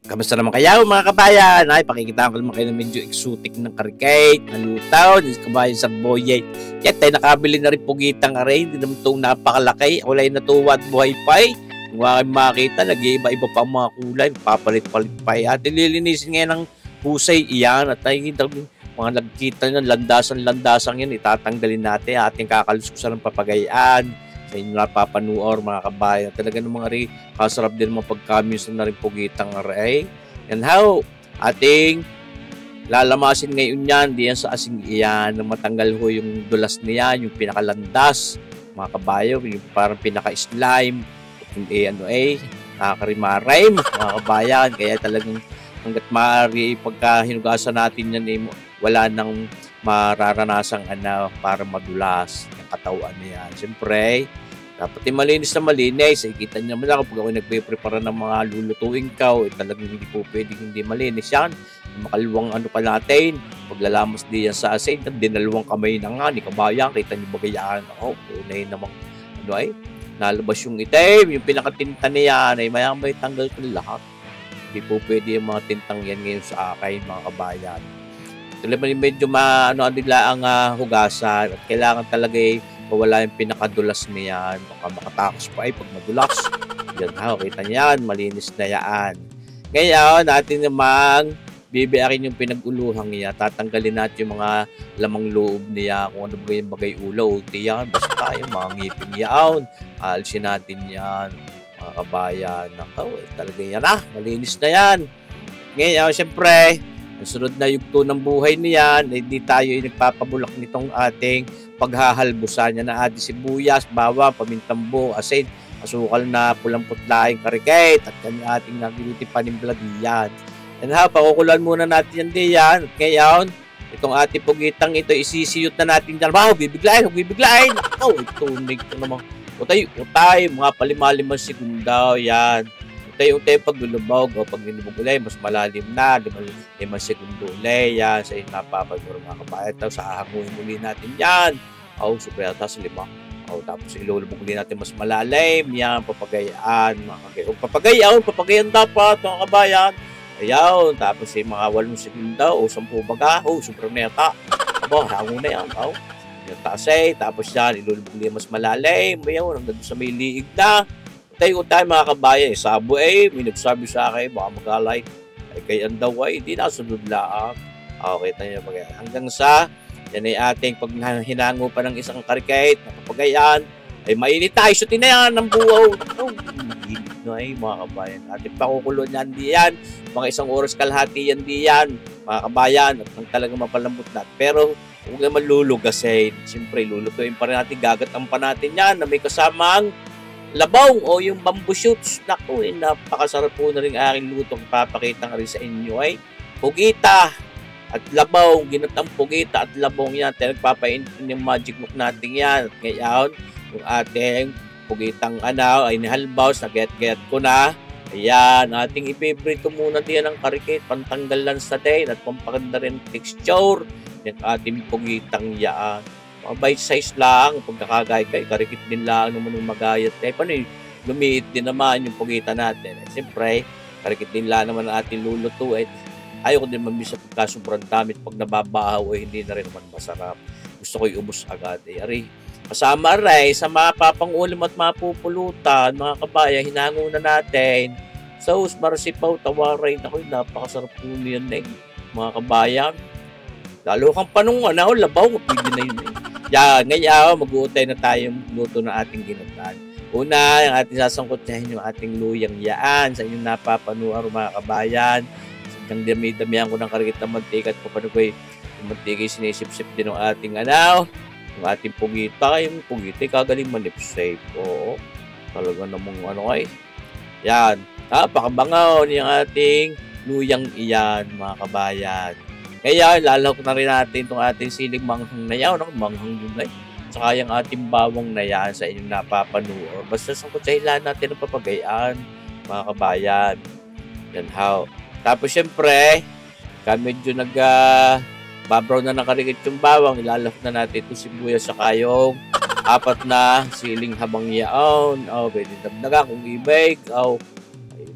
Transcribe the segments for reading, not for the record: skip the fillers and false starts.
Kamusta naman kayo mga kabayan? Ay, pakikita ko naman kayo ng medyo exotic ng karikate, nalutaw, ng kabayan sa boye. Yan, tayo nakabili na rin pugitang aray, hindi naman itong napakalaki. Kulay na tuwa at buhay pa eh. Kung aking makita, nag-iiba-iba pa ang mga kulay, papalit-palit pa eh. At ililinisin ngayon ng husay iyan at ay mga nagkita nyo, landasan-landasan yan, itatanggalin natin ating kakaluskusan ng papagayaan sa inyo napapanuor mga kabayan. Talaga ng mga rin, kasarap din mga pagkamusta na rin pugitang aray. And how ating lalamasin ngayon yan, diyan sa asing iyan, na matanggal ho yung dulas niyan, yung pinakalandas, mga kabayo, yung parang pinaka-slime, hindi nakakarimarime, mga kabayan. Kaya talagang hanggat maaari, pagka hinugasan natin yan, wala nang mararanasang para madulas yung katawan niya. Siyempre, dapat malinis na malinis. Kita niyo naman ako pag ako nagpe-prepare ng mga lulutuin ko, talagang hindi po pwedeng hindi malinis yan. Makalawang pa natin, paglalamas diyan sa asin, dinalawang kamay na nga, ni kabayan, kita niyo bagayaan ako, unay namang nalabas yung itim, yung pinakatinta niya, ay may tanggal ko lahat. Hindi po pwede yung mga tintang yan ngayon sa akin, mga kabayan. Talagang medyo nila ang hugasan at kailangan talaga mawala yung pinakadulas niyan. Baka makatakas pa pag madulas. Yan kita niyan, malinis na yan. Ngayon, natin namang bibiyakin yung pinag-uluhang niya. Tatanggalin natin yung mga lamang loob niya, kung ano ba yung bagay ulaw. Yan, basta yung mga ngipin yan. Alisin natin yan, mga kabayan. Talaga yan malinis na yan. Ngayon, siyempre, ang sunod na yugto ng buhay niyan, hindi tayo nagpapabulak nitong ating paghahalbusan niya na ating sibuyas, bawang, pamintang buo, asin, asukal na pulang-putlaing karikate at kanya ating nagiliti panimpla diyan. And pakukulan muna natin yan diyan. At ngayon, itong ating pugitang ito, isisiyot na natin dyan. Wow, bibiglain. Tunig ito naman. Utay, mga palima-limang segunda, yan. Utay pag lulubog o pag nilubog ulay, mas malalim na, 5 segundo ulay, yan, sa napapaguro mga kabayan. Tapos ahanguhin muli natin yan. Super yata sa 5. Tapos ilulubog muli natin mas malalim, yan, papagayaan, mga papagayan dapat, mga kabayan. Ayaw, tapos mga 8 segundo o 10 baga, super neta. Hango na yan, yung tasay, tapos yan, ilulubog muli mas malalim, ayaw, hanggang sa may liig na. Utay mga kabayan, sabo may nagsabi sa akin, baka mag-alay, kay daw hindi nasunod lang. Kita niyo hanggang sa, yan ay ating pag hinango pa ng isang karikate, napapagayan, ay mainit tayo, sutin na yan ng buwaw. Mga kabayan, ating pakukulo niyan diyan, mga 1 oras kalahati yan diyan, mga kabayan, at nang talagang mapalambot natin. Pero, huwag naman lulugasin. Siyempre, lulutuin pa rin natin, gagatan pa natin yan, na may kasamang labaw o yung bamboo shoots. Naku, napakasarap po na rin aking lutong papakita rin sa inyo pugita at labaw, ginatang pugita at labaw yan. Tayo nagpapainit yung magic book natin yan. At ngayon, yung ating pugitang ay nihalbaw, naget-get ko na. Ayan, ating ipibrito muna diyan ng karikate, pantanggal lang sa din at pampaganda rin texture. Yung ating pugitang yan. Mga bite size lang, pagkakagay kay karikit din lang naman ng magayat. Lumiit din naman yung pugita natin. Siyempre, karikit din lang naman ang ating lulutuin. Ayoko din mabisa pagka sobrang damit, pag nababahaw hindi na rin naman masarap. Gusto ko iubos agad. Kasama rin sa mga papangulim at mapupulutan, mga kabayan, hinango na natin. Sauce, marasipaw, tawaray. Napakasarap po yan mga kabayan. Lalo kang panungan, labaw, pwede na yun Yan, ngayon, mag-uutay na tayong luto ng ating ginatan. Una, yung ating sasangkotsahin yung ating luyang yaan sa inyong napapanuar, mga kabayan. Hanggang dami-damihan ko ng karikit ng mantika at paano ko yung mantika sinisip-sip din ng ating yung ating pugita. Yung pugita, kagaling manipsave. Oo, talaga namang Yan, napakabangaw yung ating luyang iyan, mga kabayan. Kaya lalahok na rin natin itong ating siling manghang na yan. Manghang yun Saka yung ating bawang na yan sa inyong napapanuor. Basta sangkotsahin natin ang papagayaan, mga kabayan. Yan Tapos syempre, medyo babraw na nakarikit yung bawang. Ilalahok na natin itong sibuyas sa kayong 4 na siling habang yaon. Pwede dagdagan kung i-bake.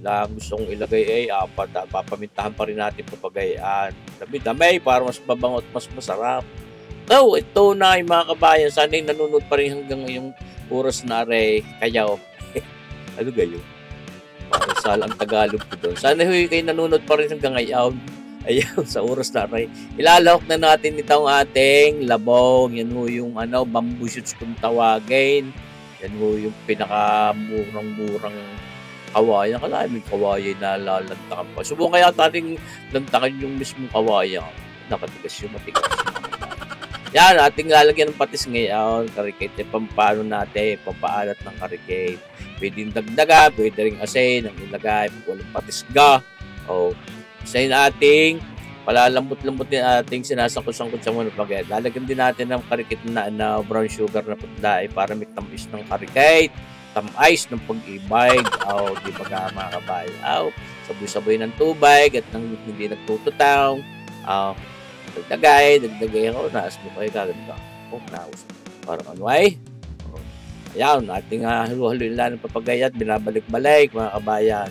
lang gusto kong ilagay ay apat. Papamintahan pa rin natin papagayaan. Dami-dami para mas mabango at mas masarap. So, ito na yung mga kabayan. Sana yung nanonood pa rin hanggang ngayong oras na rin. Kayaw. Ano gayo? Parang ang Tagalog ko doon. Sana kayo nanonood pa rin hanggang ngayon. Ayaw, sa oras na rin. Ilalawak na natin itong ating labong. Yan ho yung bamboo shoots kung tawagin. Yan ho yung pinakamurang-murang kawayan. Kala may kawayan na lalantakan pa. Subukan kaya natin lantakan yung mismong kawayan. Nakatigas yung matigas. Yan, ating lalagyan ng patis ngayon. Karikate, pampano natin, pampaalat ng karikate. Pwede dagdaga, pwede rin asin, ang ilagay, walang patis ga. O, isayin ating, palalambot-lambot din ating sinasangkot-sangkot sa mga pagkaya. Lalagyan din natin ng karikate na brown sugar na putla para may tamis ng karikate, tamis ng pag-ibig. O, di ba ka mga kabay? O, saboy-saboy ng tubig at nang hindi nagtututaw. O, dagdagay ako, naas mo kayo kagad ka. Oh, naus. Parang ano ay. Oh. Ayan, ating halu-haluin lang ng papagayat, binabalik-balik mga kabayan.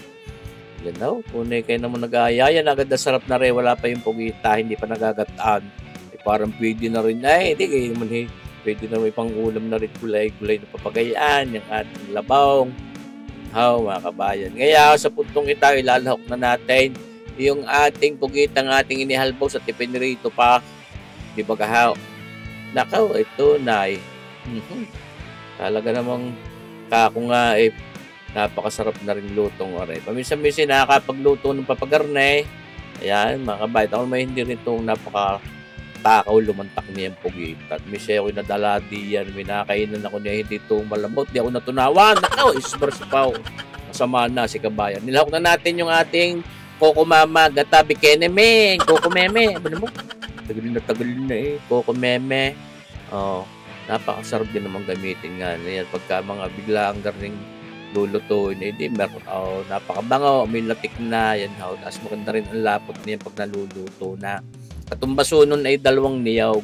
Yan daw, punay kayo naman nag-aayayan, agad na sarap na rin, wala pa yung pugita, hindi pa nagagataan. Parang pwede na rin, hindi kayo naman pwede na may pang-ulam na rin gulay-gulay na papagayaan, yung ating labong. Mga kabayan. Kaya sa puntong ito, ilalahok na natin yung ating pugitang ating inihalbaw sa tipinrito pa. Di ba kahaw? Nakaw, ito na talaga namang kako nga napakasarap na rin lutong oray. Paminsan-minsan nakakapagluto ng papagarne. Ayan, mga kabayat. Ako may hindi rin itong napakatakaw lumantak niyang pugita. At minsan ako'y nadala diyan. Minakainan ako niya hindi itong malambot. Di ako natunawan. Nakaw, isbarsipaw. Masama na si kabayan. Nilahok na natin yung ating Coco Mama, gatabi keneme, Coco Meme. Ano mo? Tagalin na Coco Meme. Oh, napakasarap din naman gamitin nga. Yan, pagka mga biglang garning lulutuin, di napakabango, may latik na. Yan, tapos maganda rin ang lapot niya pag naluluto na. At ang baso nun ay 2 niyog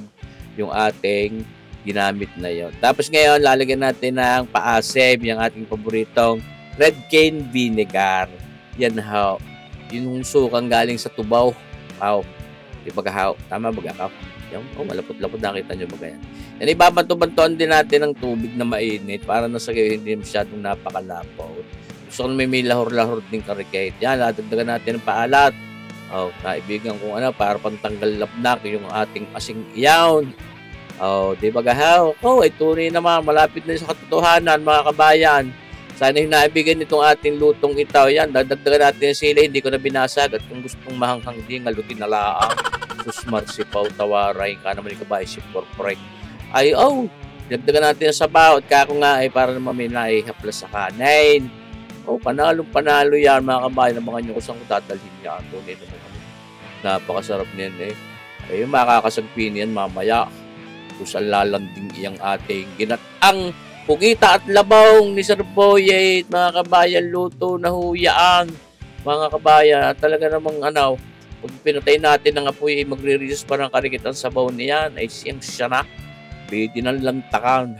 yung ating ginamit na yon. Tapos ngayon, lalagyan natin ng paasim, yung ating paboritong red cane vinegar. Yan, yung sukang galing sa tubaw. Di ba kahaw? Tama ba kahaw? Yung, malapot-lapot, nakita nyo ba yan? Yan, ibabanto-bantoan din natin ng tubig na mainit para nasa kayo hindi masyadong napakalapaw. Gusto ko may lahor-lahor din karikate. Yan, ladagdagan natin ng paalat. Kaibigan kung para pantanggal lapnak yung ating asing iyawn. Di ba kahaw? Ito rin naman, malapit na sa katotohanan mga kabayan. Sana yung naibigan nitong ating lutong ito. Yan, dadagdagan natin yung sili. Hindi ko na binasag. At kung gustong mahanghang din, ngalutin na laang. Susmar si Pau Tawaray. Ka naman yung kabay si Porprek. Dagdagan natin yung sabaw. At kako nga para naman may naihaplas sa kanin. Panalong-panalo yan mga kabayan. Mga nyo kusang dadalhin yan. Napakasarap niyan yung makakasagpin yan mamaya. Kung saan lalanding iyang ating ginatang pugita at labong ni Sir Boyet, mga kabayan, luto na huyaan. Mga kabayan, talaga namang pag pinatay natin ang apoy, magre-reduce pa ng karikitang sabaw niyan, ay siyang siya na. Pwede ng lantakan.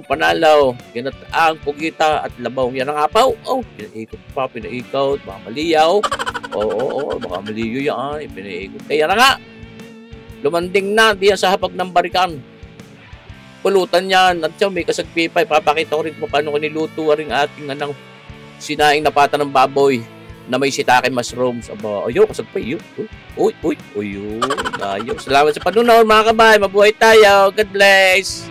Panalo, ginataang pugita at labong. Yan ang apaw. Pinaikot, baka maliyaw. Baka maliyaw yan. Pinaikot. Kaya na nga, lumanding na diyan sa hapag ng barikan. Pulutan yan. At siya may kasagpipay. Papakita ko rin kung paano ko niluto rin ating sinaing na pata ng baboy na may shiitake mushrooms. Kasagpay. Uy. Salamat sa panunood mga kabayan. Mabuhay tayo. God bless.